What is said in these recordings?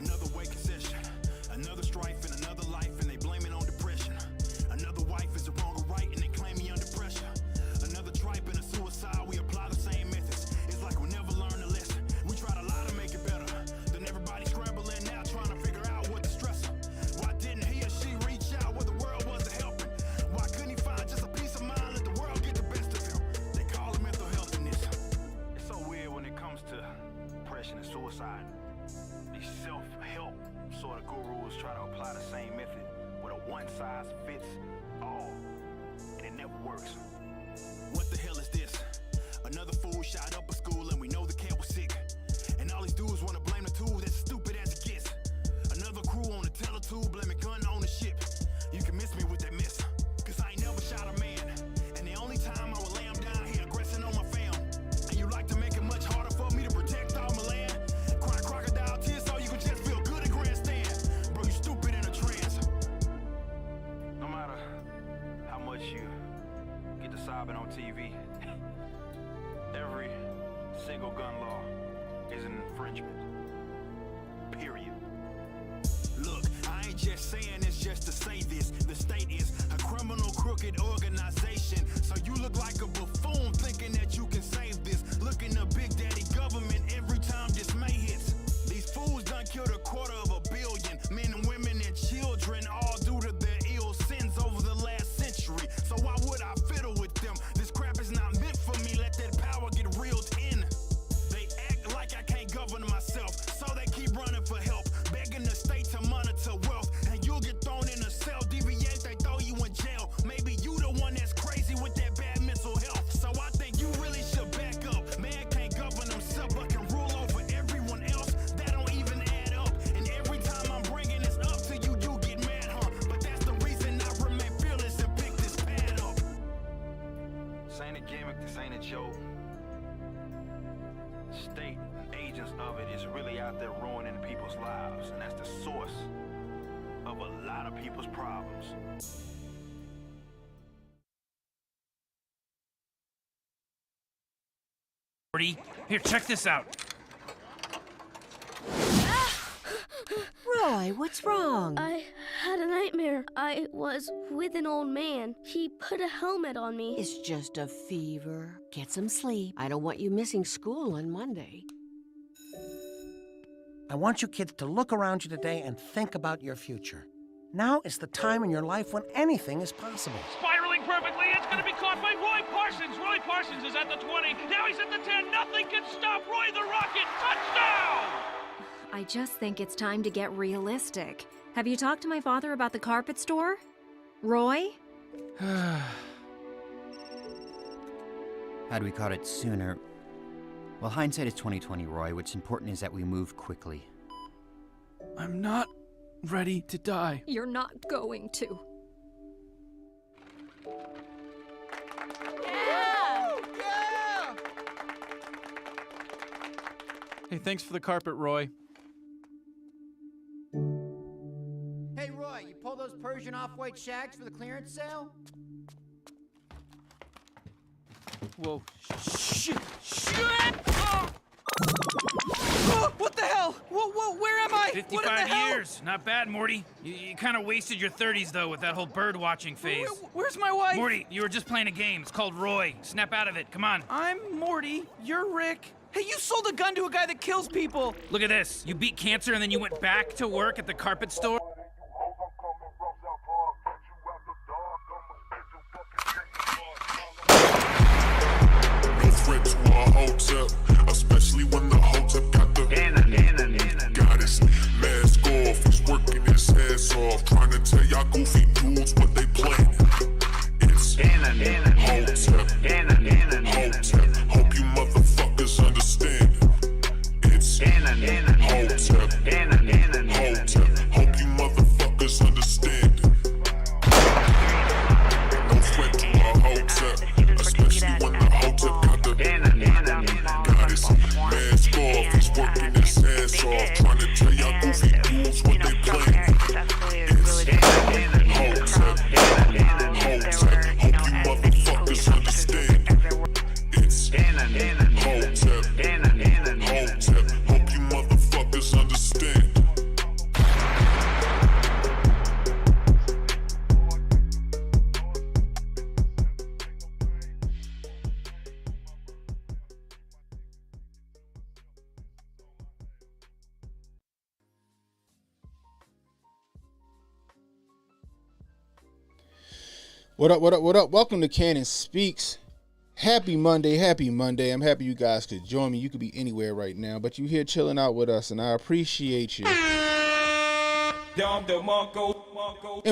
Another waking session, another strife and another life, and they blame it on depression. Another wife is the wrong or right, and they claim me under pressure. Another tripe and a suicide, we apply the same methods. It's like we never learned a lesson. We tried a lot to make it better. Then everybody scrambling now, trying to figure out what to stress her. Why didn't he or she reach out where the world wasn't helping? Why couldn't he find just a peace of mind, let the world get the best of him? They call it mental health in this. It's so weird when it comes to depression and suicide. These self-help sort of gurus try to apply the same method with a one-size-fits-all, and it never works. What the hell is this? Another fool shot up a school and we know the cat was sick. And all these dudes want to blame the tool, that's stupid as it gets. Another crew on the teletube blaming gun ownership. You can miss me with that miss, cause I ain't never shot a man. And the only time I would lay him down, he aggressing on my fam. And you like to make it much harder for me to protect all my land. Cry crocodile tears so you can just feel good at grandstand. Bro, you stupid in a trance. No matter how much you get to sobbing on TV, every single gun law is an infringement. Period. Look, I ain't just saying this just to say this. The state is a criminal, crooked organization. So you look like a buffoon thinking that you can save this. Looking to Big Daddy government every time dismay hits. These fools done killed 250 million men and women and children, all due to their ill sins over the last century. So why would I fiddle with them? This crap is not meant for me. Let that power get reeled in. They act like I can't govern myself, so they keep running for help, begging the state to monitor wealth, and you'll get thrown in a cell. Deviate, they throw you in jail. Maybe you the one that's crazy with that bad mental health. So I think you really should back up. Man can't govern himself but can rule over everyone else. That don't even add up. And every time I'm bringing this up to you, you get mad, huh? But that's the reason I remain fearless and pick this pad up. This ain't a gimmick, this ain't a joke. State agents of it is really out there ruining people's lives, and that's the source of a lot of people's problems. Here, check this out. Roy, what's wrong? I had a nightmare. I was with an old man. He put a helmet on me. It's just a fever. Get some sleep. I don't want you missing school on Monday. I want you kids to look around you today and think about your future. Now is the time in your life when anything is possible. Spiraling perfectly, it's going to be caught by Roy Parsons. Roy Parsons is at the 20. Now he's at the 10. Nothing can stop Roy the Rocket. Touchdown! I just think it's time to get realistic. Have you talked to my father about the carpet store? Roy? Had we caught it sooner... Well, hindsight is 20/20, Roy. What's important is that we move quickly. I'm not ready to die. You're not going to. Yeah! Hey, thanks for the carpet, Roy. Hey, Roy, you pull those Persian off-white shags for the clearance sale? Whoa. Shit! Oh, what the hell? Whoa, where am I? 55 years. Not bad, Morty. You kind of wasted your 30s, though, with that whole bird-watching phase. Where's my wife? Morty, you were just playing a game. It's called Roy. Snap out of it. Come on. I'm Morty. You're Rick. Hey, you sold a gun to a guy that kills people. Look at this. You beat cancer, and then you went back to work at the carpet store? To a Hotep, especially when the Hotep got the goddess mask off. He's working his ass off, trying to tell y'all goofy dudes what they planning. It's Hotep, Hotep. Hope you motherfuckers understand. It's Hotep, Hotep. Hope you motherfuckers understand. No threat to a Hotep, especially when the Hotep got the goddess mask off. He's What up, what up, what up? Welcome to Cannon Speaks. Happy Monday, happy Monday. I'm happy you guys could join me. You could be anywhere right now, but you're here chilling out with us, and I appreciate you. Anyway,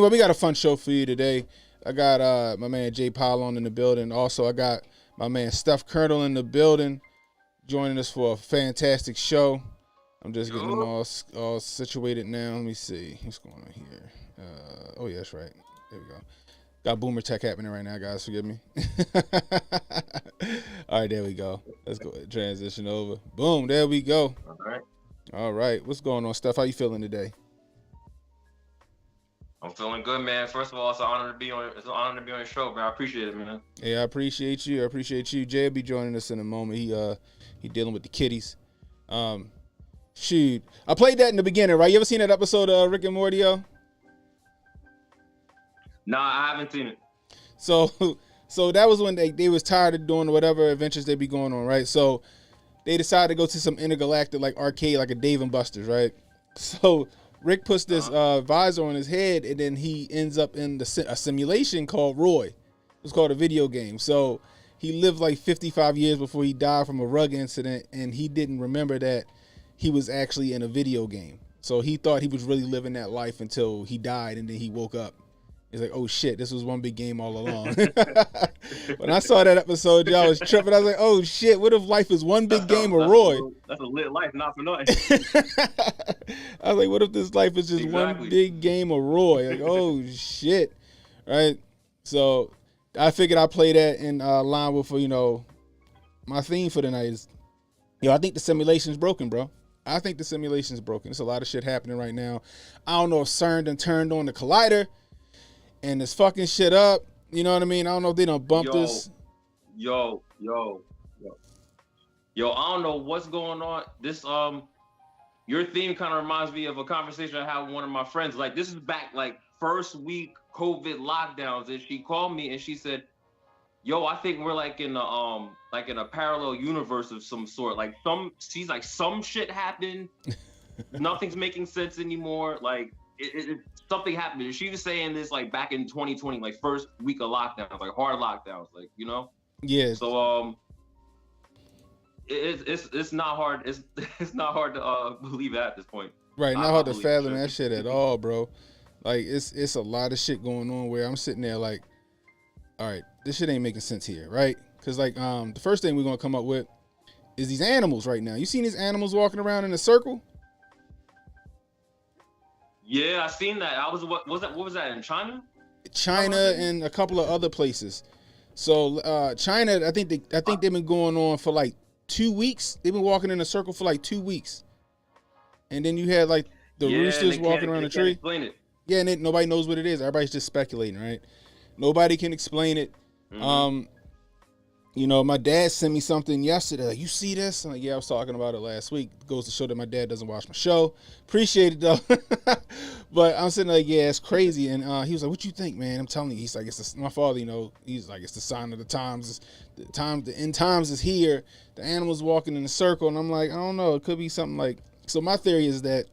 we got a fun show for you today. I got my man Jay Pylon in the building. Also, I got my man Steph Colonel in the building, joining us for a fantastic show. I'm just getting them all situated now. Let me see. What's going on here? Oh, yeah, that's right. There we go. Got Boomer Tech happening right now, guys. Forgive me. All right, there we go. Let's go transition over. Boom, there we go. All right. What's going on, Steph? How you feeling today? I'm feeling good, man. First of all, it's an honor to be on your show, bro. I appreciate it, man. Yeah, I appreciate you. I appreciate you. Jay will be joining us in a moment. He dealing with the kiddies. Shoot, I played that in the beginning, right? You ever seen that episode of Rick and Morty? Nah, I haven't seen it. So that was when they was tired of doing whatever adventures they be going on, right? So they decided to go to some intergalactic like arcade, like a Dave and Buster's, right? So Rick puts this visor on his head, and then he ends up in a simulation called Roy. It was called a video game. So he lived like 55 years before he died from a rug incident, and he didn't remember that he was actually in a video game. So he thought he was really living that life until he died, and then he woke up. He's like, oh shit, this was one big game all along. When I saw that episode, y'all was tripping. I was like, oh shit, what if life is one big game of Roy? That's a lit life, not for nothing. I was like, what if this life is just one big game of Roy? Like, oh shit, right? So I figured I'd play that in line with, my theme for the night is, I think the simulation's broken, bro. I think the simulation's broken. There's a lot of shit happening right now. I don't know if CERN done turned on the collider and it's fucking shit up. You know what I mean? I don't know if they done bumped this. Yo, I don't know what's going on. This your theme kind of reminds me of a conversation I had with one of my friends. Like, this is back like first week COVID lockdowns, and she called me and she said, yo, I think we're like in a parallel universe of some sort. Like she's like, some shit happened. Nothing's making sense anymore. Like something happened. And she was saying this like back in 2020, like first week of lockdowns, like hard lockdowns, like, Yeah. So it's not hard. It's not hard to believe at this point. Right, not hard to fathom that shit at all, bro. Like it's a lot of shit going on where I'm sitting there like, all right, this shit ain't making sense here, right? Because like the first thing we're gonna come up with is these animals right now. You seen these animals walking around in a circle? Yeah, I seen that. What was that in China? China and a couple of other places. So China, I think they've been going on for like 2 weeks. They've been walking in a circle for like 2 weeks. And then you had like the roosters walking around the tree. Explain it. Yeah, and nobody knows what it is. Everybody's just speculating, right? Nobody can explain it. Mm-hmm. My dad sent me something yesterday. Like, you see this? I'm like, yeah, I was talking about it last week. It goes to show that my dad doesn't watch my show. Appreciate it though. But I'm sitting like, yeah, it's crazy. And he was like, what you think, man? I'm telling you. He's like, my father, he's like, it's the sign of the times. The end times is here. The animals walking in a circle. And I'm like, I don't know. It could be something like. So my theory is that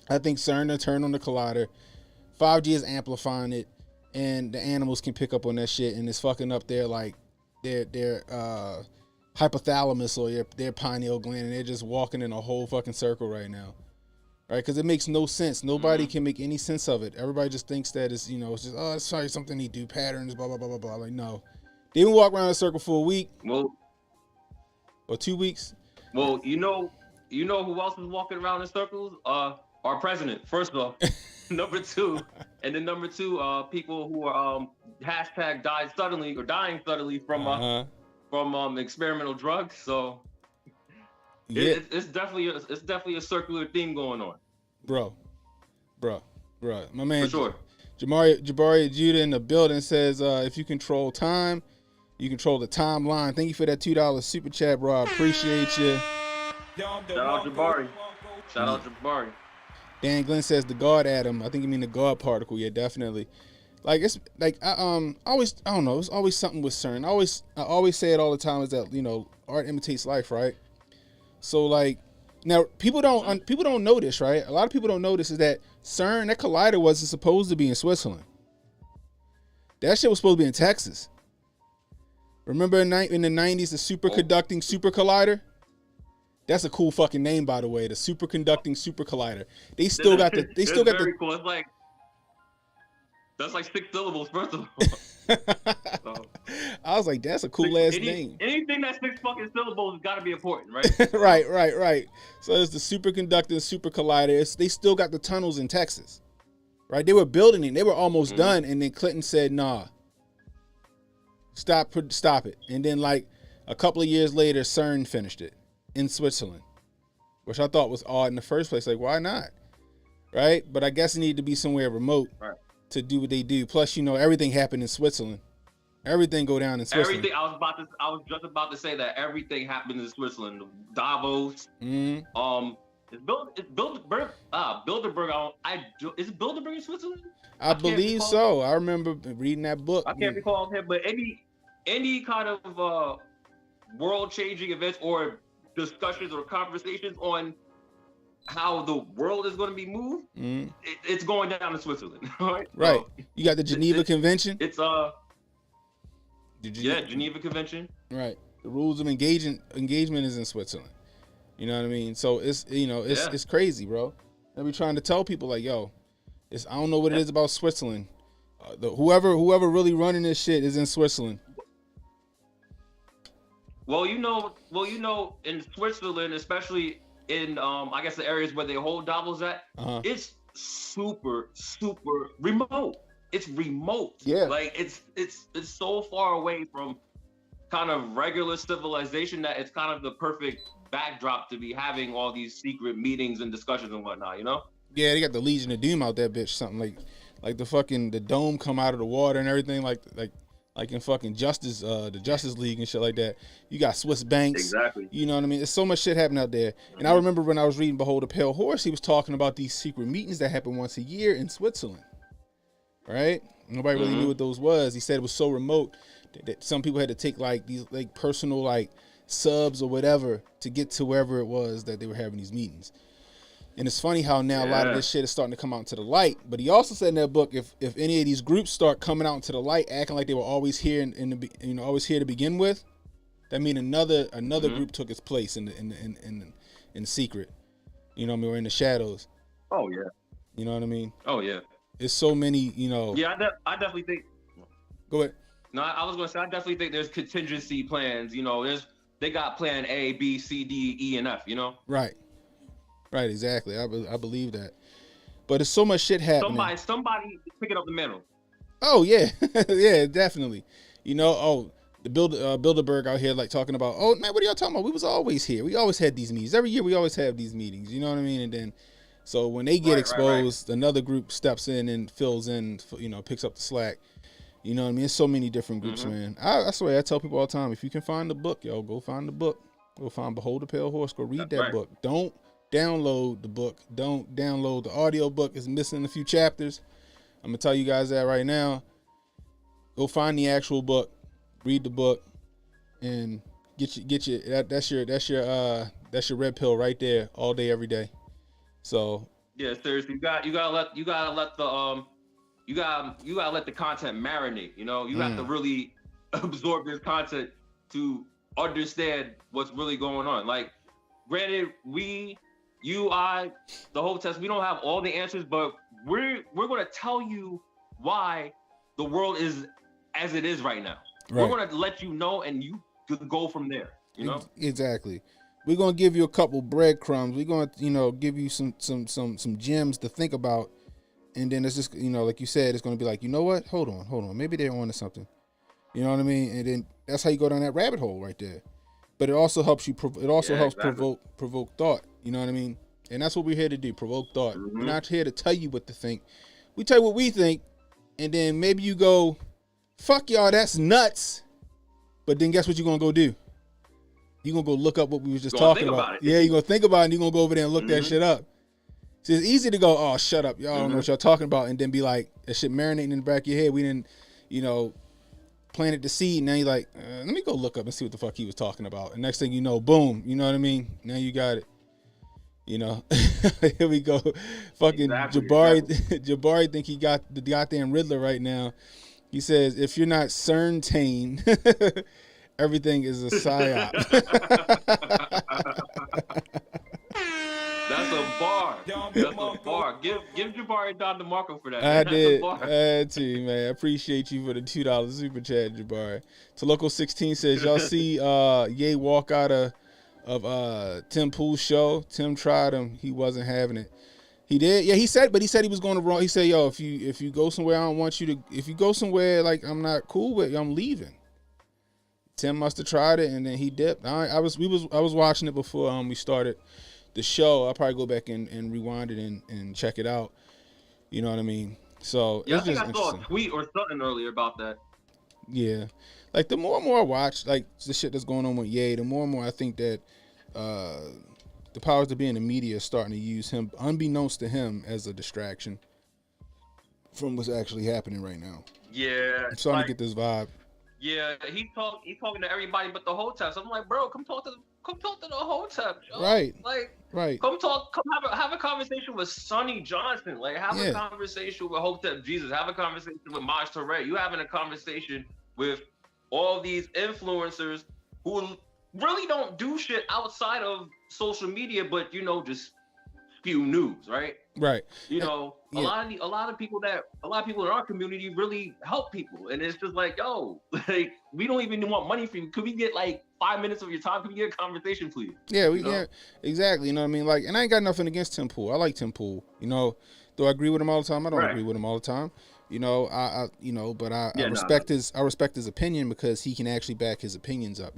I think CERN turned on the collider. 5G is amplifying it. And the animals can pick up on that shit, and it's fucking up their like their hypothalamus or their pineal gland, and they're just walking in a whole fucking circle right now, right? Because it makes no sense. Nobody can make any sense of it. Everybody just thinks that it's it's just it's probably something they do, patterns, blah blah blah blah blah. Like, no, they even walk around in a circle for a week, or 2 weeks. Well, you know who else was walking around in circles? Our president, first off. Number two, people who are hashtag dying suddenly from experimental drugs. So it's definitely a circular theme going on. Bro, my man, for sure. Jabari Judah in the building says, if you control time, you control the timeline. Thank you for that $2 super chat, bro. I appreciate you. Shout out Jabari. Dan Glenn says the God atom. I think you mean the God particle. Yeah, definitely. Like, it's like I don't know. It's always something with CERN. I always say it all the time is that art imitates life, right? So like now people don't know this, right? A lot of people don't know this is that CERN, that collider, wasn't supposed to be in Switzerland. That shit was supposed to be in Texas. Remember in the 90s, the superconducting super collider? That's a cool fucking name, by the way. The superconducting super collider. They still got the. They still got very the. cool. It's like that's like 6 syllables first of all. So, I was like, that's a cool ass name. Anything that's 6 fucking syllables has got to be important, right? right. So it's the superconducting super collider. They still got the tunnels in Texas, right? They were building it. They were almost done, and then Clinton said, "Nah, stop it." And then like a couple of years later, CERN finished it in Switzerland, which I thought was odd in the first place. Like, why not? Right? But I guess it needed to be somewhere remote to do what they do. Plus, everything happened in Switzerland. Everything go down in Switzerland. Everything. I was just about to say that everything happens in Switzerland. Davos. Is Bilderberg? Is it Bilderberg in Switzerland? I believe so. I remember reading that book. I can't recall him, but any kind of world-changing events or discussions or conversations on how the world is going to be moved, it's going down in Switzerland, right? Right. You got the Geneva Convention. It's Geneva Convention. Right. The rules of engagement is in Switzerland. You know what I mean? So it's crazy, bro. I be trying to tell people like, yo, I don't know what it is about Switzerland. Whoever really running this shit is in Switzerland. Well, in Switzerland, especially in I guess the areas where they hold Davos at, it's super, super remote. It's remote. Yeah. Like it's so far away from kind of regular civilization that it's kind of the perfect backdrop to be having all these secret meetings and discussions and whatnot, Yeah, they got the Legion of Doom out that bitch. Something like the dome come out of the water and everything, like in fucking the Justice League and shit like that. You got Swiss banks. Exactly. You know what I mean? There's so much shit happening out there. And I remember when I was reading Behold a Pale Horse, he was talking about these secret meetings that happen once a year in Switzerland. Right? Nobody really knew what those was. He said it was so remote that some people had to take these personal subs or whatever to get to wherever it was that they were having these meetings. And it's funny how now a lot of this shit is starting to come out into the light. But he also said in that book, if any of these groups start coming out into the light, acting like they were always here always here to begin with, that means another group took its place in secret. You know what I mean? Or in the shadows. Oh yeah. You know what I mean? Oh yeah. It's so many. Yeah, I definitely think. Go ahead. No, I was gonna say I definitely think there's contingency plans. They got plan A, B, C, D, E, and F. Right. Right, exactly. I believe that. But there's so much shit happening. Somebody picking up the mantle. Oh yeah, yeah, definitely. The Bilderberg out here talking about, oh man, what are y'all talking about? We was always here. We always had these meetings. Every year we always have these meetings. You know what I mean? And then, so when they get exposed, another group steps in and fills in. Picks up the slack. You know what I mean? There's so many different groups, man. I swear, I tell people all the time, if you can find the book, yo, go find the book. Go find Behold the Pale Horse. Go read that book. Don't download the book. Don't download the audio book. It's missing a few chapters. I'm gonna tell you guys that right now. Go find the actual book, read the book, and get your that's your red pill right there all day every day. So yeah, seriously, you gotta let the content marinate. You have to really absorb this content to understand what's really going on. Like, granted, I, the whole test, we don't have all the answers, but we're going to tell you why the world is as it is right now. Right. We're going to let you know, and you could go from there. Exactly. We're going to give you a couple breadcrumbs. We're going to, give you some gems to think about, and then it's just, like you said, it's going to be like, you know what? Hold on. Maybe they're onto something. You know what I mean? And then that's how you go down that rabbit hole right there. But it also helps you. Helps provoke thought. You know what I mean? And that's what we're here to do: provoke thought. We're not here to tell you what to think. We tell you what we think, and then maybe you go, "Fuck y'all, that's nuts." But then guess what you're gonna go do? You're gonna go look up what we was just talking about. Yeah, you're gonna think about it, and you're gonna go over there and look that shit up. So it's easy to go, "Oh, shut up, y'all don't know what y'all talking about," and then be like, "That shit marinating in the back of your head. We didn't, planted the seed." Now you're like, let me go look up and see what the fuck he was talking about. And next thing you know, boom, you know what I mean? Now you got it. Here we go. Fucking exactly, Jabari think he got the goddamn Riddler right now. He says, if you're not certain, everything is a psyop. That's a bar. That's a bar. Give Jabari and Don DeMarco for that. I That's did. A bar. I had to, man. I appreciate you for the $2 super chat, Jabari. Local16 says, y'all see Ye walk out of Tim Pool's show. Tim tried him. He wasn't having it. He did. Yeah, he said he was going to wrong. He said, yo, if you go somewhere I don't want you to, if you go somewhere like I'm not cool with, I'm leaving. Tim must have tried it and then he dipped. I was watching it before we started the show. I'll probably go back and rewind it and check it out. You know what I mean? So Yeah, it's I think just I saw a tweet or something earlier about that. Yeah. Like the more and more I watch, like the shit that's going on with Ye, the more and more I think that the powers that be in the media are starting to use him, unbeknownst to him, as a distraction from what's actually happening right now. Yeah. I'm starting to get this vibe. Yeah, he's talking to everybody but the Hotep. So I'm like, bro, come talk to the Hotep. Yo. Right. Like, right. Come have a conversation with Sonny Johnson. Like, have a conversation with Hotep Jesus. Have a conversation with Maj Touré. You having a conversation with all these influencers who really don't do shit outside of social media, but just spew news, right? Right. A lot of people in our community really help people, and it's just like, yo, like we don't even want money from you. Could we get like 5 minutes of your time? Could we get a conversation, please? Yeah, exactly. You know what I mean? Like, and I ain't got nothing against Tim Pool. I like Tim Pool. Do I agree with him all the time? I don't agree with him all the time. But I respect his opinion because he can actually back his opinions up,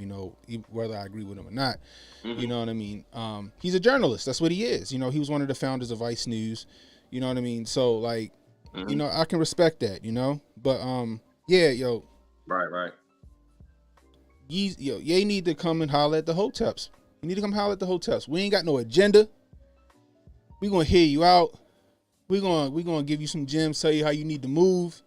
whether I agree with him or not. Mm-hmm. You know what I mean? He's a journalist. That's what he is. He was one of the founders of Vice News. You know what I mean? So like, I can respect that, but Right. Ye need to come and holler at the Hoteps. You need to come holler at the Hoteps. We ain't got no agenda. We gonna hear you out. We gonna give you some gems, tell you how you need to move.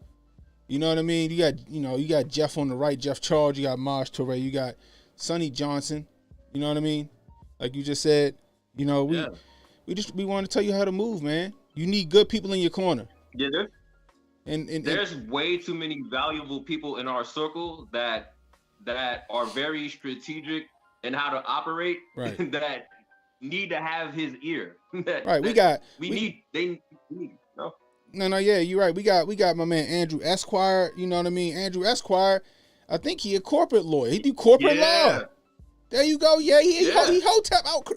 You know what I mean? You got Jeff on the right, Jeff Charles. You got Maj Touré. You got Sonny Johnson. You know what I mean? Like you just said. We want to tell you how to move, man. You need good people in your corner. Yeah, and there's way too many valuable people in our circle that are very strategic in how to operate. Right. That need to have his ear. No, yeah, you're right. We got my man Andrew Esquire. You know what I mean? Andrew Esquire, I think he a corporate lawyer. He do corporate law. There you go. Yeah, he Hotep out.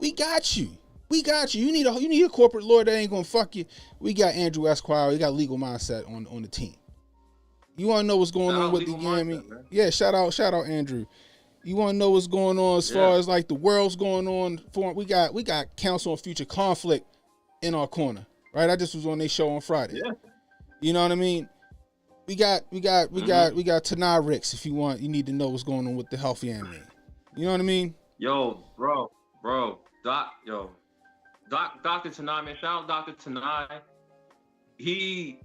We got you. You need a corporate lawyer that ain't gonna fuck you. We got Andrew Esquire. We got Legal Mindset on the team. You want to know what's going on with the game? Yeah, shout out Andrew. You want to know what's going on as far as like the world's going on? We got Council on Future Conflict in our corner, right? I just was on their show on Friday. Yeah. You know what I mean? We got Tanai Ricks. If you need to know what's going on with the healthy anime. You know what I mean? Yo, bro, Dr. Tanai, man, shout out Dr. Tanai. He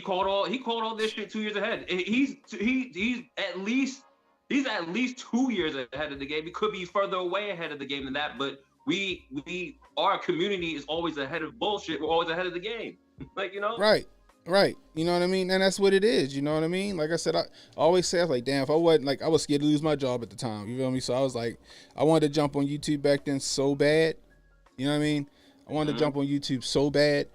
called all this shit 2 years ahead. He's at least 2 years ahead of the game. He could be further away ahead of the game than that, but our community is always ahead of bullshit. We're always ahead of the game. Right. You know what I mean? And that's what it is. You know what I mean? Like I said, I always say, I was like, damn, if I wasn't, like, I was scared to lose my job at the time. You feel me? So I was like, I wanted to jump on YouTube back then so bad. You know what I mean? I wanted to jump on YouTube so bad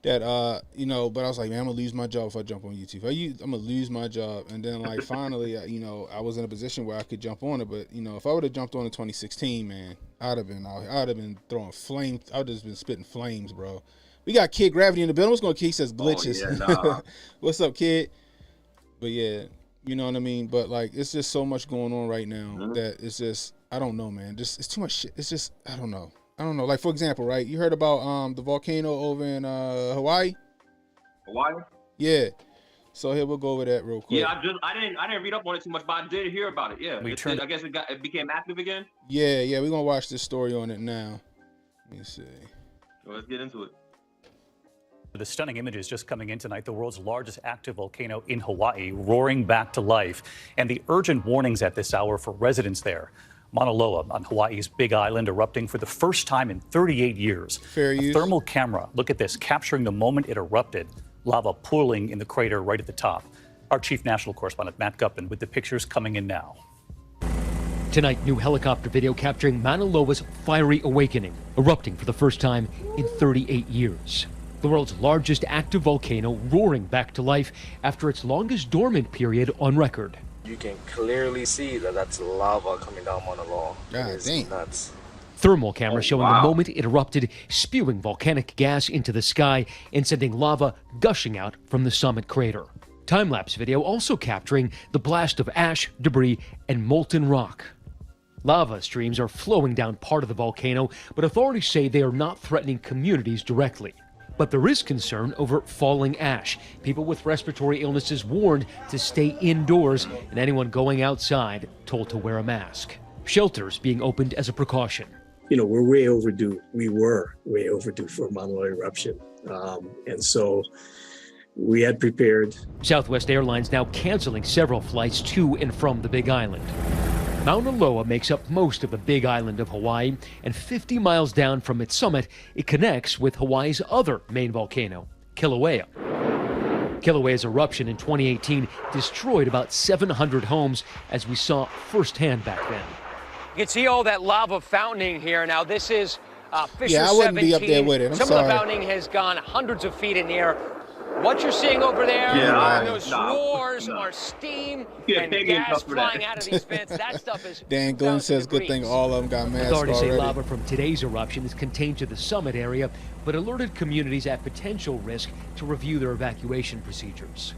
that, but I was like, man, I'm going to lose my job if I jump on YouTube. I'm going to lose my job. And then, like, finally, I was in a position where I could jump on it. But, if I would have jumped on in 2016, man, I'd have been throwing flames. I would have just been spitting flames, bro. We got Kid Gravity in the building. What's going on, Kid? He says glitches. Oh, yeah, nah. What's up, Kid? But, yeah, you know what I mean? But, like, it's just so much going on right now that it's just, I don't know, man. It's too much shit. It's just, I don't know. Like, for example, right? You heard about the volcano over in Hawaii? Hawaii? Yeah. So here we'll go over that real quick. Yeah, I didn't read up on it too much, but I did hear about it. Yeah. I guess it became active again. Yeah, we're gonna watch this story on it now. Let me see. Well, let's get into it. The stunning images just coming in tonight, the world's largest active volcano in Hawaii roaring back to life, and the urgent warnings at this hour for residents there. Mauna Loa on Hawaii's Big Island erupting for the first time in 38 years. Fair use. A thermal camera, look at this, capturing the moment it erupted. lava pooling in the crater right at the top. Our chief national correspondent, Matt Gupman, with the pictures coming in now. Tonight, new helicopter video capturing Mauna Loa's fiery awakening, erupting for the first time in 38 years. The world's largest active volcano roaring back to life after its longest dormant period on record. You can clearly see that that's lava coming down Mauna Loa. It's nuts. Thermal cameras showing the moment it erupted, spewing volcanic gas into the sky and sending lava gushing out from the summit crater. Time-lapse video also capturing the blast of ash, debris, and molten rock. Lava streams are flowing down part of the volcano, but authorities say they are not threatening communities directly. But there is concern over falling ash. People with respiratory illnesses warned to stay indoors, and anyone going outside told to wear a mask. Shelters being opened as a precaution. You know, we're way overdue. We were way overdue for a Mauna Loa eruption. And so we had prepared. Southwest Airlines now canceling several flights to and from the Big Island. Mauna Loa makes up most of the Big Island of Hawaii, and 50 miles down from its summit, it connects with Hawaii's other main volcano, Kilauea. Kilauea's eruption in 2018 destroyed about 700 homes, as we saw firsthand back then. You can see all that lava fountaining here. Now, this is Fisher I wouldn't 17. be up there with it. I'm Some sorry. of the fountaining has gone hundreds of feet in the air. What you're seeing over there, those roars are steam and gas flying out of these vents. That stuff is. Dan Glenn says good thing all of them got masks Authorities say already. lava from today's eruption is contained to the summit area, but alerted communities at potential risk to review their evacuation procedures.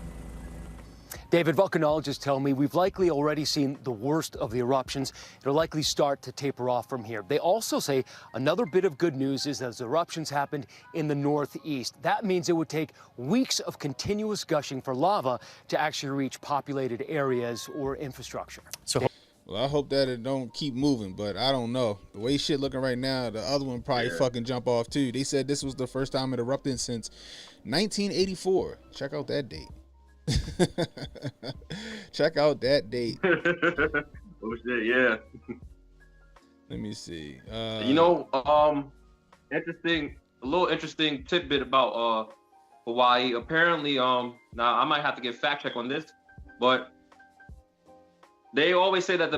David, volcanologists tell me we've likely already seen the worst of the eruptions. It'll likely start to taper off from here. They also say another bit of good news is that eruptions happened in the northeast. That means it would take weeks of continuous gushing for lava to actually reach populated areas or infrastructure. Well, I hope that it don't keep moving, but I don't know. The way shit looking right now, the other one probably fucking jump off too. They said this was the first time it erupted since 1984. Check out that date. Check out that date. Oh shit, yeah. Let me see. You know, a little interesting tidbit about Hawaii. Apparently, now I might have to get fact check on this, but they always say that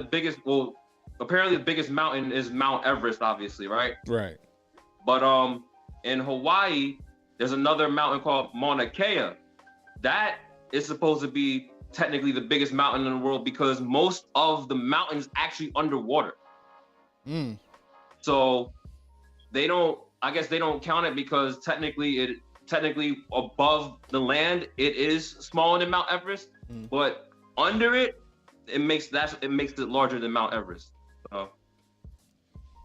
apparently the biggest mountain is Mount Everest, obviously, right? Right. But in Hawaii, there's another mountain called Mauna Kea. That is supposed to be technically the biggest mountain in the world because most of the mountain's actually underwater. So I guess they don't count it because technically above the land it is smaller than Mount Everest, but under it makes it larger than Mount Everest.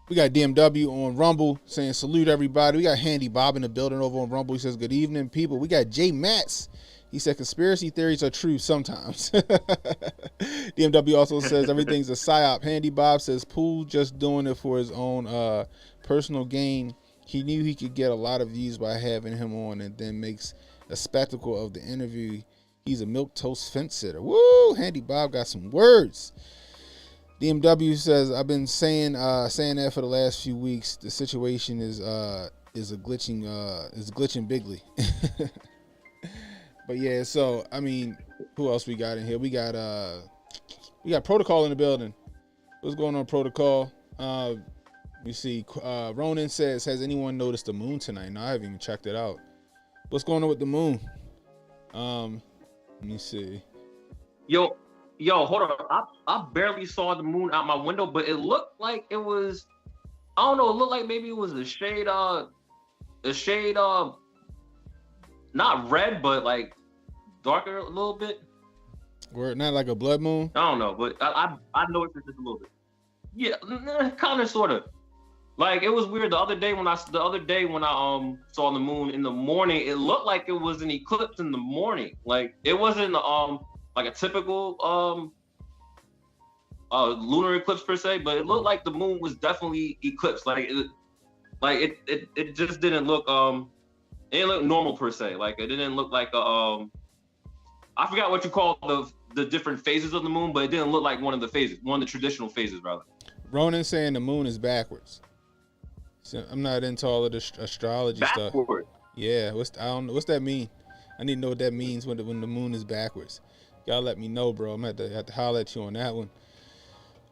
We got DMW on Rumble saying salute everybody. We got Handy Bob in the building over on Rumble. He says good evening, people. We got Jay Matz. He said conspiracy theories are true sometimes. DMW also says everything's a psyop. Handy Bob says Poole just doing it for his own personal gain. He knew he could get a lot of views by having him on and then makes a spectacle of the interview. He's a milquetoast fence sitter. Woo! Handy Bob got some words. DMW says I've been saying that for the last few weeks. The situation is glitching bigly. But yeah, so I mean, who else we got in here? We got Protocol in the building. What's going on, Protocol? We see Ronan says, has anyone noticed the moon tonight? No, I haven't even checked it out. What's going on with the moon? Let me see. Yo, hold on. I barely saw the moon out my window, but it looked like it was, I don't know, it looked like maybe it was a shade not red, but like darker a little bit. Or not like a blood moon? I don't know, but I noticed it just a little bit. Yeah, kind of, sort of. Like it was weird the other day when I saw the moon in the morning. It looked like it was an eclipse in the morning. Like it wasn't like a typical lunar eclipse per se, but it looked like the moon was definitely eclipsed. It just didn't look it didn't look normal per se. Like it didn't look like I forgot what you call the different phases of the moon, but it didn't look like one of the phases, one of the traditional phases rather. Ronan saying the moon is backwards. So I'm not into all of this astrology stuff. Backward? Yeah, what's that mean? I need to know what that means when the moon is backwards. Gotta let me know, bro. I'm gonna have to holler at you on that one.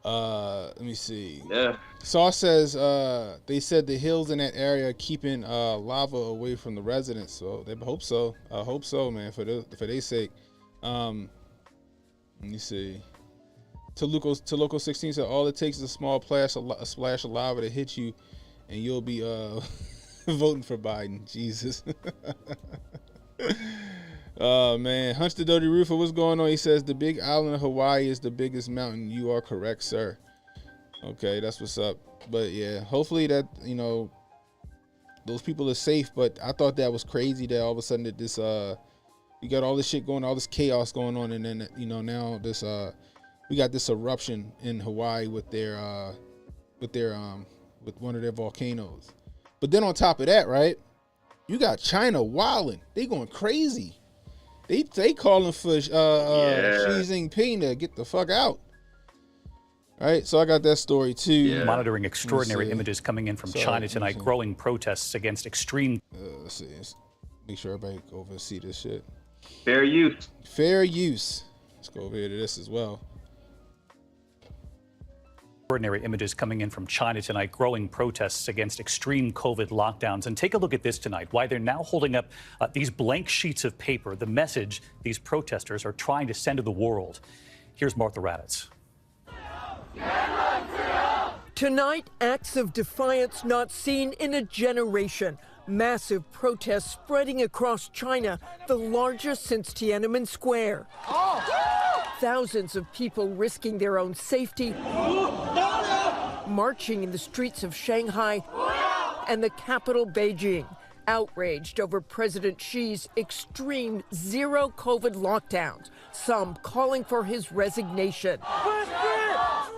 Let me see. Yeah. Sauce says they said the hills in that area are keeping lava away from the residents. So they hope so. I hope so, man, for their sake. Let me see. Toluco 16 said all it takes is a small splash of lava to hit you, and you'll be voting for Biden. Jesus. Oh man, Hunch the Dirty Roofer, what's going on? He says the big island of Hawaii is the biggest mountain. You are correct, sir. Okay, that's what's up. But yeah, hopefully that, you know, those people are safe. But I thought that was crazy that all of a sudden that this we got all this shit going, all this chaos going on, and then, you know, now this we got this eruption in Hawaii with one of their volcanoes. But then on top of that, right, you got China wilding. They going crazy. They calling for Xi Jinping to get the fuck out. All right, so I got that story too. Yeah. Monitoring extraordinary images coming in from China tonight, growing protests against extreme. Let's see. Make sure everybody go over and see this shit. Fair use. Fair use. Let's go over here to this as well. Extraordinary images coming in from China tonight, growing protests against extreme COVID lockdowns. And take a look at this tonight, why they're now holding up these blank sheets of paper, the message these protesters are trying to send to the world. Here's Martha Raddatz. Tonight, acts of defiance not seen in a generation. Massive protests spreading across China, the largest since Tiananmen Square. Thousands of people risking their own safety, marching in the streets of Shanghai and the capital, Beijing, outraged over President Xi's extreme zero COVID lockdowns, some calling for his resignation.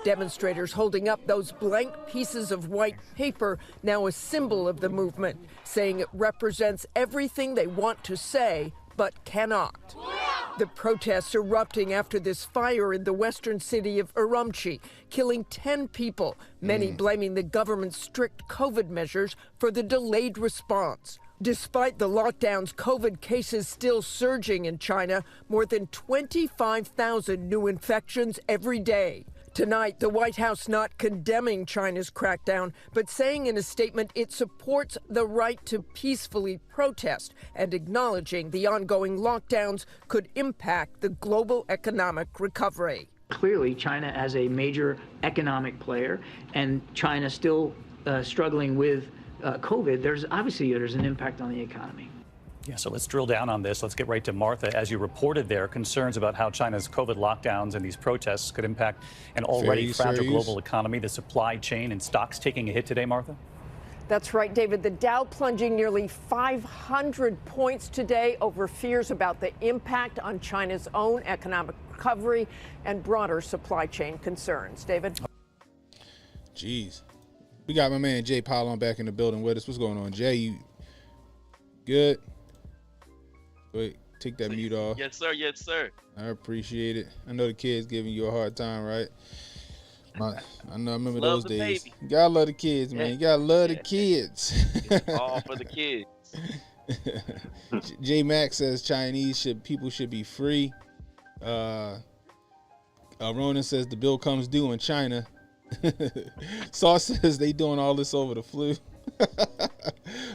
Demonstrators holding up those blank pieces of white paper, now a symbol of the movement, saying it represents everything they want to say but cannot. The protests erupting after this fire in the western city of Urumqi, killing 10 people, many blaming the government's strict COVID measures for the delayed response. Despite the lockdowns, COVID cases still surging in China, more than 25,000 new infections every day. Tonight, the White House not condemning China's crackdown, but saying in a statement it supports the right to peacefully protest and acknowledging the ongoing lockdowns could impact the global economic recovery. Clearly, China as a major economic player, and China still struggling with COVID, there's an impact on the economy. Yeah, so let's drill down on this. Let's get right to Martha. As you reported there, concerns about how China's COVID lockdowns and these protests could impact an already fragile global economy, the supply chain and stocks taking a hit today, Martha? That's right, David. The Dow plunging nearly 500 points today over fears about the impact on China's own economic recovery and broader supply chain concerns. David? Jeez. We got my man Jay Polon back in the building with us. What's going on, Jay? You good? Wait, take that mute off. Yes, sir. Yes, sir. I appreciate it. I know the kids giving you a hard time, right? I remember those days. Baby. You gotta love the kids, man. You gotta love the kids. It's all for the kids. J Max says people should be free. Ronan says the bill comes due in China. Sauce says they doing all this over the flu.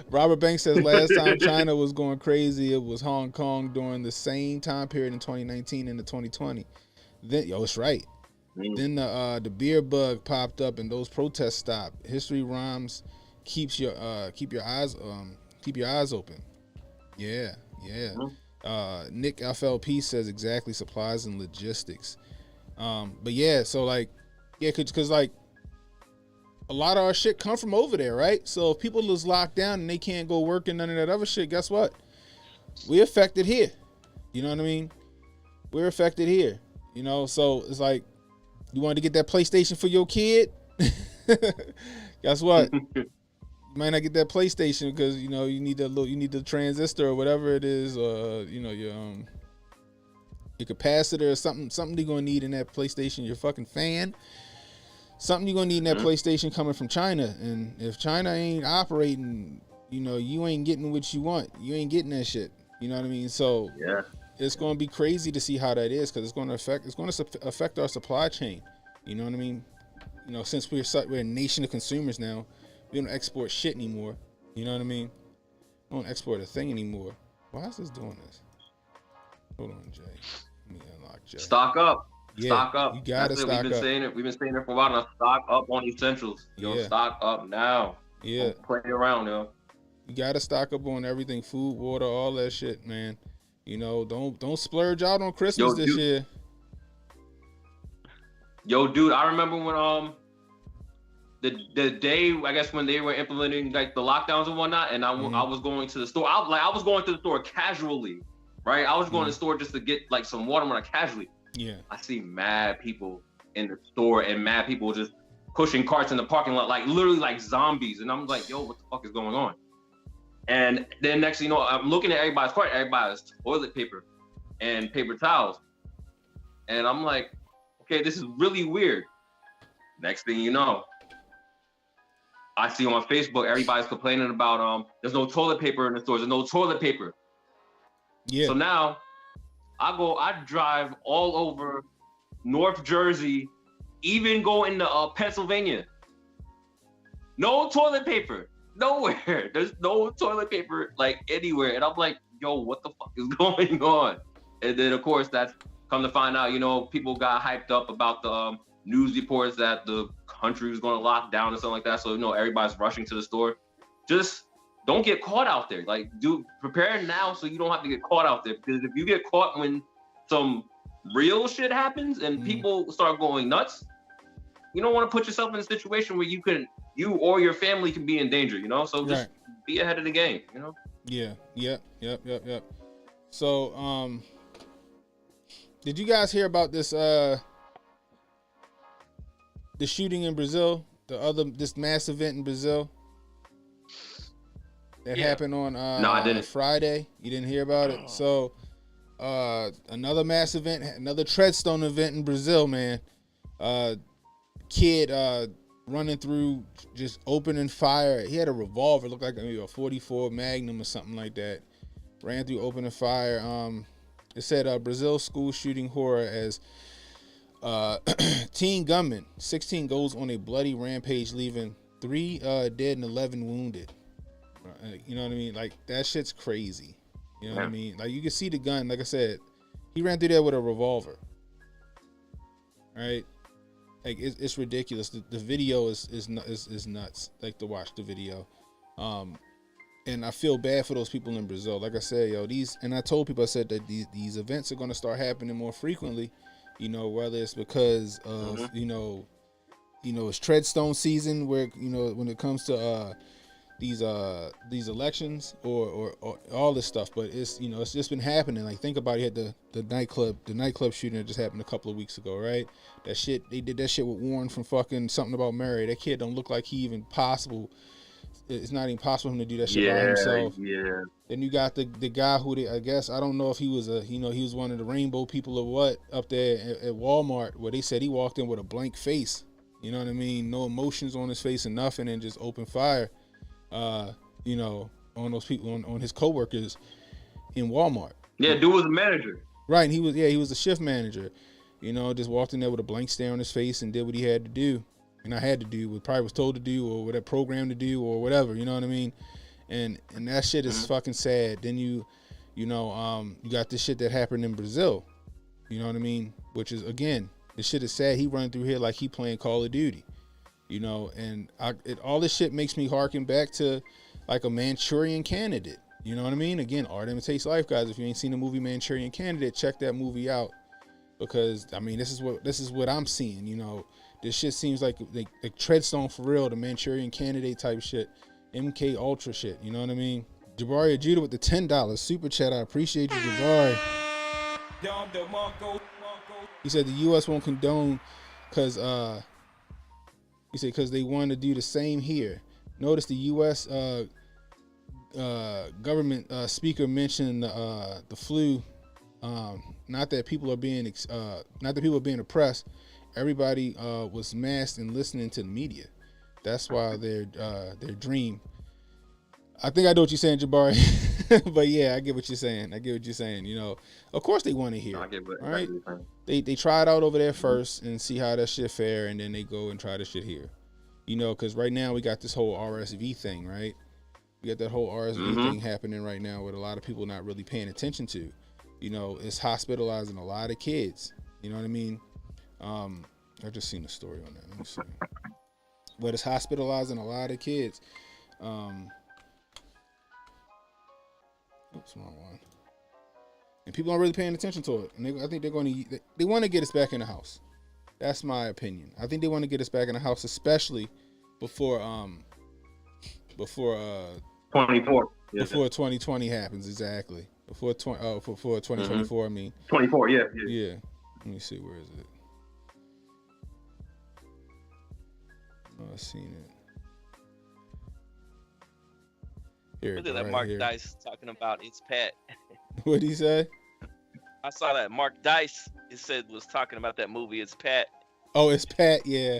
Robert Banks says last time China was going crazy, it was Hong Kong during the same time period in 2019 and 2020. Then, it's right. Then the beer bug popped up and those protests stopped. History rhymes. Keep your eyes open. Yeah. Nick FLP says exactly, supplies and logistics. But yeah, so like, yeah, cause like a lot of our shit come from over there, right? So if people is locked down and they can't go work and none of that other shit, guess what? We're affected here. You know what I mean? We're affected here. You know, so it's like, you wanted to get that PlayStation for your kid? Guess what? You might not get that PlayStation because you need the transistor or whatever it is, your capacitor or something you're gonna need in that PlayStation, your fucking fan. Something you're gonna need in that PlayStation coming from China. And if China ain't operating, you ain't getting what you want. You ain't getting that shit. You know what I mean? So yeah, it's going to be crazy to see how that is, because it's going to affect our supply chain. You know what I mean? You know, since we're a nation of consumers now, we don't export shit anymore. You know what I mean? We don't export a thing anymore. Why is this doing this? Hold on, Jay. Let me unlock Jay. Stock up. Yeah, Stock up. you gotta That's it. stock We've been up. saying it. We've been saying it for a while now. Stock up on essentials. Yo, stock up now. Yeah. Don't play around, yo. You gotta stock up on everything, food, water, all that shit, man. You know, don't splurge out on Christmas this year. Yo, dude, I remember when the day, I guess, when they were implementing like the lockdowns and whatnot, and I was going to the store. I was going to the store casually, right? I was going to the store just to get like some water casually. Yeah. I see mad people in the store and mad people just pushing carts in the parking lot, like literally like zombies. And I'm like, yo, what the fuck is going on? And then next thing you know, I'm looking at everybody's cart. Everybody has toilet paper and paper towels. And I'm like, okay, this is really weird. Next thing you know, I see on Facebook, everybody's complaining about there's no toilet paper in the stores. There's no toilet paper. Yeah. So now I drive all over North Jersey, even go into Pennsylvania. No toilet paper, nowhere. There's no toilet paper like anywhere. And I'm like, yo, what the fuck is going on? And then of course that's come to find out, you know, people got hyped up about the news reports that the country was going to lock down and something like that. So, you know, everybody's rushing to the store. Just don't get caught out there. Like, prepare now so you don't have to get caught out there. Because if you get caught when some real shit happens and people start going nuts, you don't want to put yourself in a situation where you or your family can be in danger, you know? So just be ahead of the game, you know? Yeah. Yep. So, did you guys hear about this, the shooting in Brazil? This mass event in Brazil? That happened on no, I didn't. Friday. You didn't hear about it? So another mass event, another Treadstone event in Brazil, man. Kid running through, just opening fire. He had a revolver, looked like maybe a 44 Magnum or something like that. Ran through, opening fire. It said Brazil school shooting horror as teen gunman 16 goes on a bloody rampage, leaving 3 dead and 11 wounded. You know what I mean? Like, that shit's crazy. You know what I mean? Like, you can see the gun. Like I said, he ran through there with a revolver. Right? Like, it's ridiculous. The video is nuts. Like, to watch the video. And I feel bad for those people in Brazil. Like I said, yo, and I told people, I said that these events are going to start happening more frequently. You know, whether it's because of you know, it's Treadstone season, where, you know, when it comes to these elections or all this stuff, but it's, you know, it's just been happening. Like, think about it. You had the nightclub shooting that just happened a couple of weeks ago, right? That shit, they did that shit with Warren from fucking Something About Mary. That kid don't look like he even possible. It's not even possible for him to do that shit by himself. Yeah. Then you got the guy who I guess, I don't know if he was he was one of the rainbow people or what, up there at Walmart, where they said he walked in with a blank face. You know what I mean? No emotions on his face and nothing, and just opened fire. You know, on those people, on his coworkers in Walmart. Yeah, dude was a manager. Right, and he was a shift manager. You know, just walked in there with a blank stare on his face and did what he had to do. And I had to do what probably was told to do, or whatever programmed to do, or whatever, you know what I mean? And that shit is fucking sad. Then you got this shit that happened in Brazil. You know what I mean? Which is, again, this shit is sad. He running through here like he playing Call of Duty. You know, and all this shit makes me harken back to like a Manchurian Candidate. You know what I mean? Again, art imitates life, guys. If you ain't seen the movie Manchurian Candidate, check that movie out, because I mean, this is what I'm seeing. You know, this shit seems like Treadstone for real, the Manchurian Candidate type shit, MK Ultra shit. You know what I mean? Jabari Judah with the $10 super chat. I appreciate you, Jabari. He said the U.S. won't condone because they want to do the same here. Notice the U.S. Government speaker mentioned the flu. Not that people are being oppressed. Everybody was masked and listening to the media. That's why their dream. I think I know what you're saying, Jabari. But yeah, I get what you're saying. You know, of course they want to hear. I get it. All right. They try it out over there first and see how that shit fare, and then they go and try the shit here. You know, because right now we got this whole RSV thing, right? We got that whole RSV thing happening right now with a lot of people not really paying attention to. You know, it's hospitalizing a lot of kids. You know what I mean? I just seen a story on that. Let me see. But it's hospitalizing a lot of kids. Oops, wrong one. And people aren't really paying attention to it. And I think they're going to. They want to get us back in the house. That's my opinion. I think they want to get us back in the house, especially before 24. Before 2020 happens, exactly. Before 2024, I mean. 24, yeah. Let me see, where is it? Oh, I've seen it. Here, Look at that right Mark here. Dice talking about it's Pat. What'd he say? I saw that Mark Dice, it said, was talking about that movie, It's Pat. Oh, it's Pat, yeah.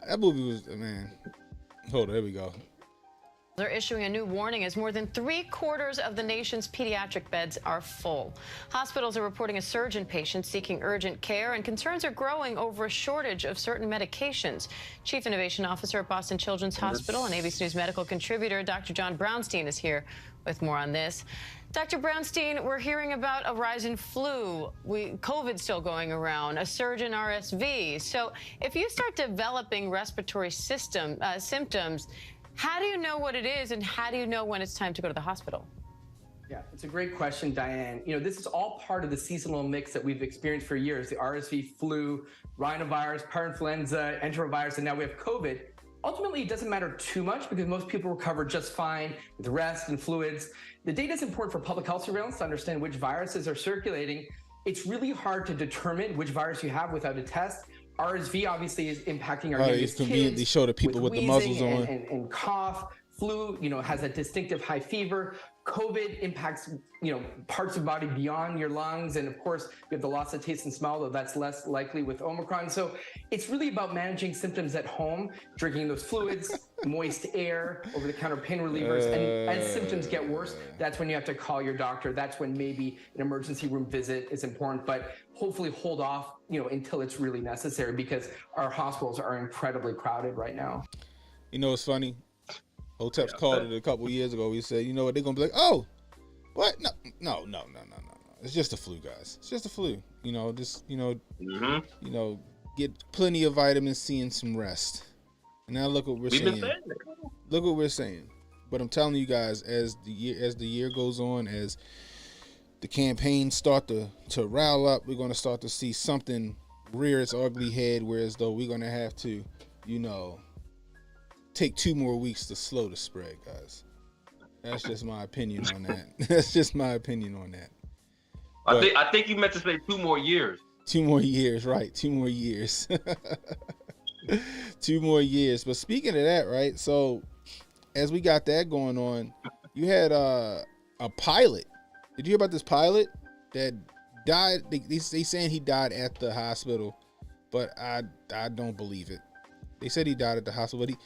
That movie was, man. Hold on, there we go. They're issuing a new warning as more than 3/4 of the nation's pediatric beds are full. Hospitals are reporting a surge in patients seeking urgent care, and concerns are growing over a shortage of certain medications. Chief Innovation Officer at Boston Children's Hospital and ABC News medical contributor Dr. John Brownstein is here with more on this. Dr. Brownstein, we're hearing about a rise in flu, COVID's still going around, a surge in RSV. So if you start developing respiratory symptoms, how do you know what it is, and how do you know when it's time to go to the hospital? Yeah, it's a great question, Diane. You know, this is all part of the seasonal mix that we've experienced for years, the RSV, flu, rhinovirus, parainfluenza, enterovirus, and now we have COVID. Ultimately, it doesn't matter too much because most people recover just fine with rest and fluids. The data is important for public health surveillance to understand which viruses are circulating. It's really hard to determine which virus you have without a test. RSV obviously is impacting our youngest kids. They show the people with the muzzles on. And cough. Flu, you know, has a distinctive high fever. COVID impacts, you know, parts of the body beyond your lungs. And of course, you have the loss of taste and smell, though that's less likely with Omicron. So it's really about managing symptoms at home, drinking those fluids, moist air, over-the-counter pain relievers. And as symptoms get worse, that's when you have to call your doctor. That's when maybe an emergency room visit is important. But hopefully hold off, you know, until it's really necessary, because our hospitals are incredibly crowded right now. You know, it's funny. Hotep's called it a couple years ago. We said, you know what, they're gonna be like, oh, what? No. It's just the flu, guys. It's just the flu. You know, just you know, get plenty of vitamin C and some rest. And now look what we're saying. Look what we're saying. But I'm telling you guys, as the year goes on, as the campaigns start to rile up, we're gonna start to see something rear its ugly head, whereas though we're gonna have to, you know, take 2 more weeks to slow the spread, guys. That's just my opinion on that. That's just my opinion on that. I think you meant to say 2 more years. 2 more years, right? 2 more years. 2 more years. But speaking of that, right? So as we got that going on, you had a pilot. Did you hear about this pilot that died? They saying he died at the hospital, but I don't believe it. They said he died at the hospital, but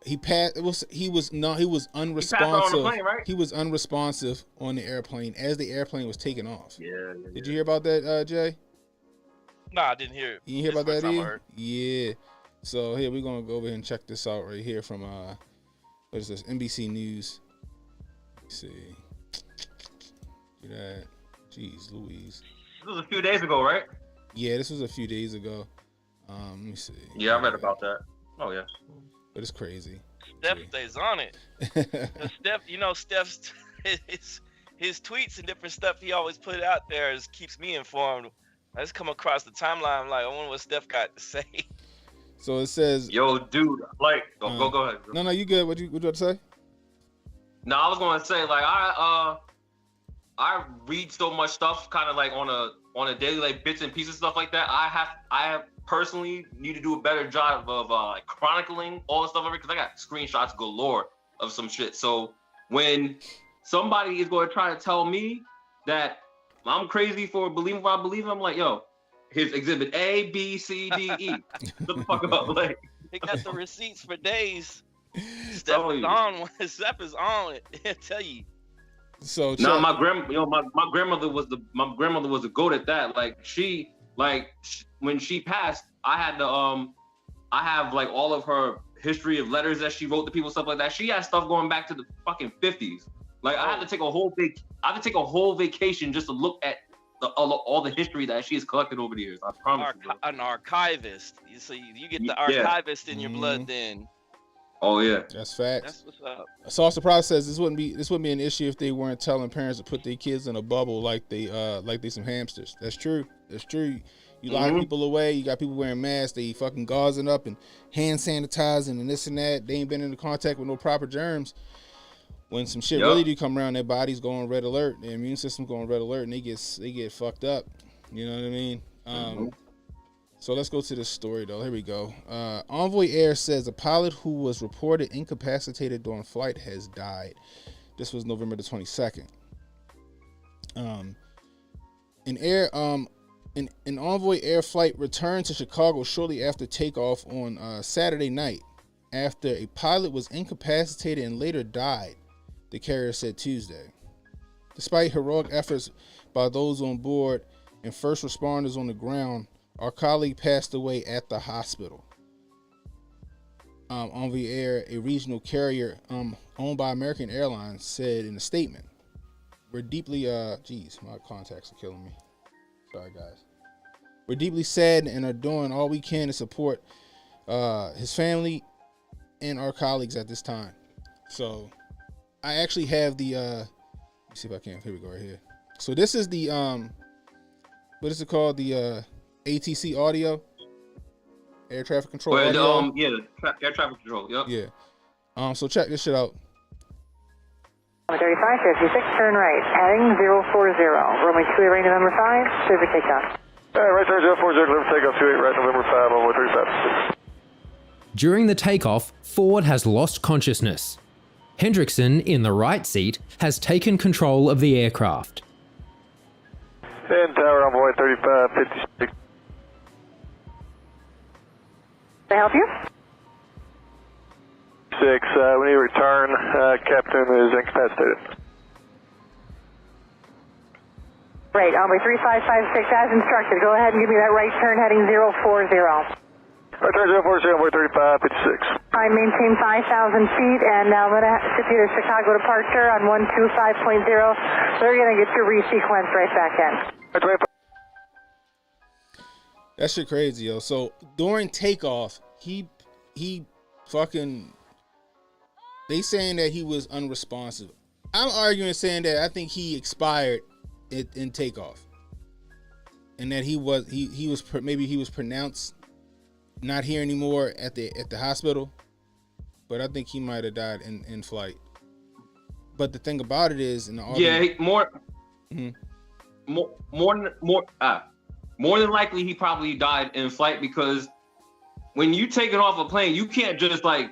he passed. He was unresponsive. On the plane, right? He was unresponsive on the airplane as the airplane was taking off. Yeah. Did you hear about that, Jay? Nah, I didn't hear it. You didn't hear about that either? Yeah. So here, we're gonna go over here and check this out right here from what is this? NBC News. Let's see. Do that. Jeez Louise. This was a few days ago, right? Yeah, this was a few days ago. Let me see. Yeah, I read about that. Oh yeah. But it's crazy. Steph stays on it. Steph, you know, Steph's his tweets and different stuff he always put out there keeps me informed. I just come across the timeline, I'm like, I wonder what Steph got to say. So it says, yo, dude, like, go ahead. No, you good. What you have to say? No, I was gonna say, like, I read so much stuff, kind of like on a daily, like bits and pieces, stuff like that. I have personally need to do a better job of like chronicling all the stuff over, because I got screenshots galore of some shit. So when somebody is going to try to tell me that I'm crazy for believing what I believe, I'm like, yo, here's exhibit A, B, C, D, E. Shut the fuck up, like. They got the receipts for days. Steph is on. Steph is on. I tell you. So now my grandmother was the goat at that. When she passed, I had I have like all of her history of letters that she wrote to people, stuff like that. She had stuff going back to the fucking 50s. Like I had to take a whole vacation just to look at all the history that she has collected over the years. I promise. An archivist. So you get the archivist in your blood then. Oh yeah, that's facts. That's what's up. Sauce Surprise says this wouldn't be an issue if they weren't telling parents to put their kids in a bubble like they some hamsters. That's true. That's true. You lock people away. You got people wearing masks. They fucking gauzing up and hand sanitizing and this and that. They ain't been into contact with no proper germs. When some shit really do come around, their body's going red alert. Their immune system's going red alert, and they get fucked up. You know what I mean? So let's go to this story, though. Here we go. Envoy Air says a pilot who was reported incapacitated during flight has died. This was November the 22nd. An Envoy Air flight returned to Chicago shortly after takeoff on Saturday night after a pilot was incapacitated and later died, the carrier said Tuesday. Despite heroic efforts by those on board and first responders on the ground, our colleague passed away at the hospital. Envoy Air, a regional carrier owned by American Airlines, said in a statement, "We're deeply my contacts are killing me. Sorry, guys. We're deeply sad and are doing all we can to support his family and our colleagues at this time." So, I actually have the. Let me see if I can. Here we go, right here. So this is the what is it called? The ATC audio, air traffic control audio. Air traffic control. Yep. Yeah. So check this shit out. 3556, turn right, heading 040. Runway 28 right, November 5, clear for takeoff. Right turn 040, clear for takeoff, 28 right, November 5, runway 35. During the takeoff, Ford has lost consciousness. Hendrickson, in the right seat, has taken control of the aircraft. And tower envoy 3556. Can I help you? 6, we need to return. Captain is incapacitated. Right, envoy 3556 as instructed. Go ahead and give me that right turn heading 040. Right turn 040, envoy 3556. I maintain 5,000 feet, and now I'm going to ship you to Chicago departure on 125.0. They're going to get you resequenced right back in. That shit crazy, yo. So during takeoff, he fucking, they saying that he was unresponsive. I'm arguing saying that I think he expired in takeoff, and that he was pronounced not here anymore at the hospital, but I think he might have died in flight. But the thing about it is, in the argument, more than likely he probably died in flight, because when you take it off a plane, you can't just like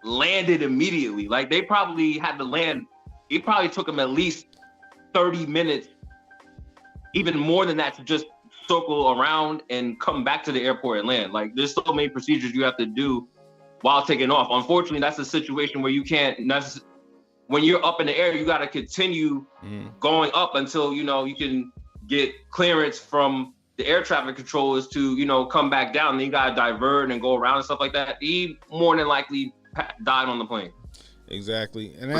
land it immediately. Like they probably had to land. It probably took them at least 30 minutes, even more than that, to just circle around and come back to the airport and land. Like there's so many procedures you have to do while taking off. Unfortunately, that's a situation where you can't when you're up in the air, you got to continue going up until, you can get clearance from the air traffic controllers to, come back down. Then you got to divert and go around and stuff like that. He more than likely died on the plane. Exactly. And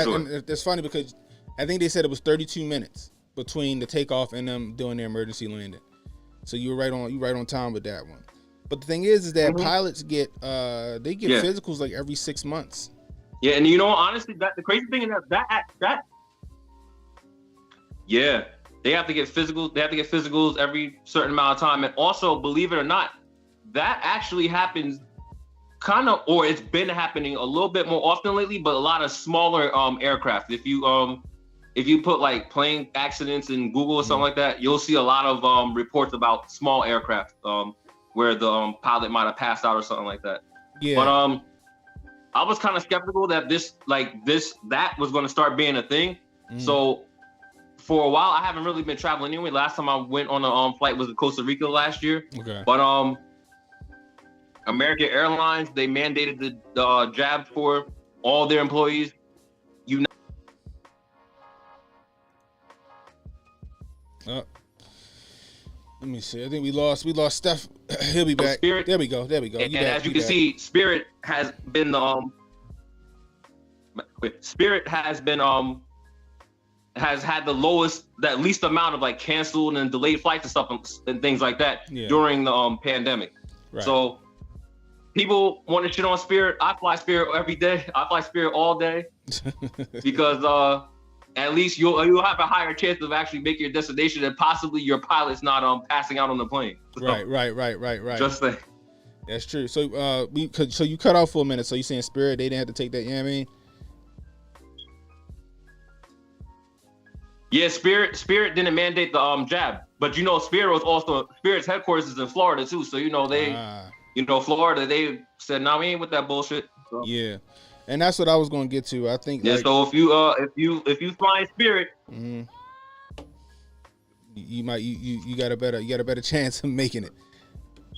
it's funny because I think they said it was 32 minutes between the takeoff and them doing their emergency landing. So you were right on time with that one. But the thing is that pilots get physicals like every 6 months. Yeah, and honestly, the crazy thing is that they have to get physicals. They have to get physicals every certain amount of time. And also, believe it or not, that actually happens or it's been happening a little bit more often lately, but a lot of smaller aircraft. If you put like plane accidents in Google or something like that, you'll see a lot of reports about small aircraft where the pilot might have passed out or something like that. Yeah. But I was kind of skeptical that that was going to start being a thing. So for a while, I haven't really been traveling anyway. Last time I went on a flight was to Costa Rica last year. Okay. But American Airlines, they mandated the jab for all their employees. Let me see. I think we lost Steph. He'll be back. Spirit. There we go. And as you can see, Spirit has been has had the least amount of like canceled and delayed flights and stuff and things like that during the pandemic. Right. So people want to shit on Spirit. I fly Spirit every day. I fly Spirit all day because at least you'll have a higher chance of actually making your destination and possibly your pilot's not passing out on the plane. So, right. Just think. That's true. So so you cut off for a minute. So you saying Spirit they didn't have to take that? You know what I mean? Yeah, Spirit didn't mandate the jab, but you know Spirit's headquarters is in Florida too. So Florida they said, "Nah, we ain't with that bullshit." So. Yeah, and that's what I was going to get to. I think. Yeah. So if you fly Spirit, you got a better chance of making it.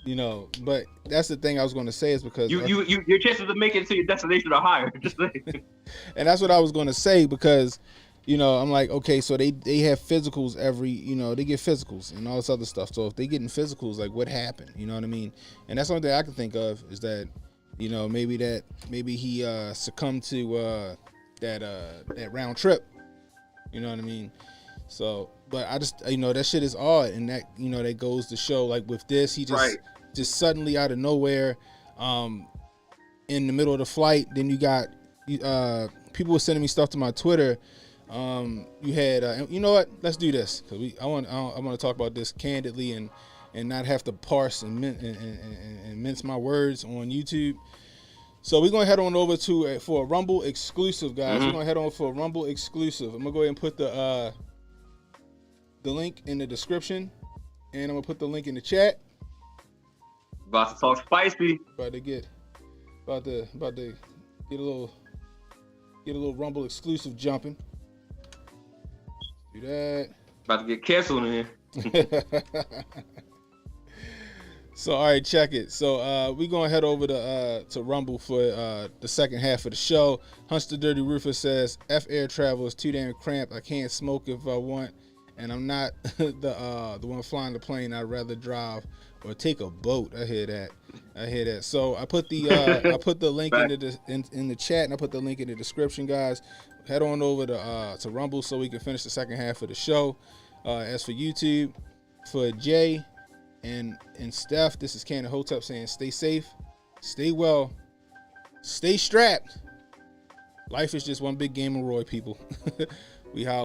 You know, but that's the thing I was going to say is because your chances of making it to your destination are higher. Just saying. And that's what I was going to say because. You know, I'm like, okay, so they have physicals they get physicals and all this other stuff. So if they getting physicals, like what happened? You know what I mean? And that's the only thing I can think of is that, maybe he succumbed to that round trip. You know what I mean? So, but I just, that shit is odd. And that, that goes to show like with this, he just suddenly out of nowhere, in the middle of the flight, then you got, people were sending me stuff to my Twitter. You had, you know what? Let's do this because I want to talk about this candidly and not have to parse and mince my words on YouTube. So we're gonna head on over for a Rumble exclusive, guys. We're gonna head on for a Rumble exclusive. I'm gonna go ahead and put the link in the description, and I'm gonna put the link in the chat. About to talk spicy. About to get a little Rumble exclusive jumping. Do that. About to get canceled in here. So all right, check it. So we're gonna head over to Rumble for the second half of the show. Hunch the Dirty Roofer says, "F air travel is too damn cramped. I can't smoke if I want, and I'm not the one flying the plane. I'd rather drive or take a boat." I hear that. So I put the link in the chat, and I put the link in the description, guys. Head on over to Rumble so we can finish the second half of the show. As for YouTube, for Jay and Steph, this is Ken and Hotep saying, stay safe, stay well, stay strapped. Life is just one big game of Roy, people. We holla.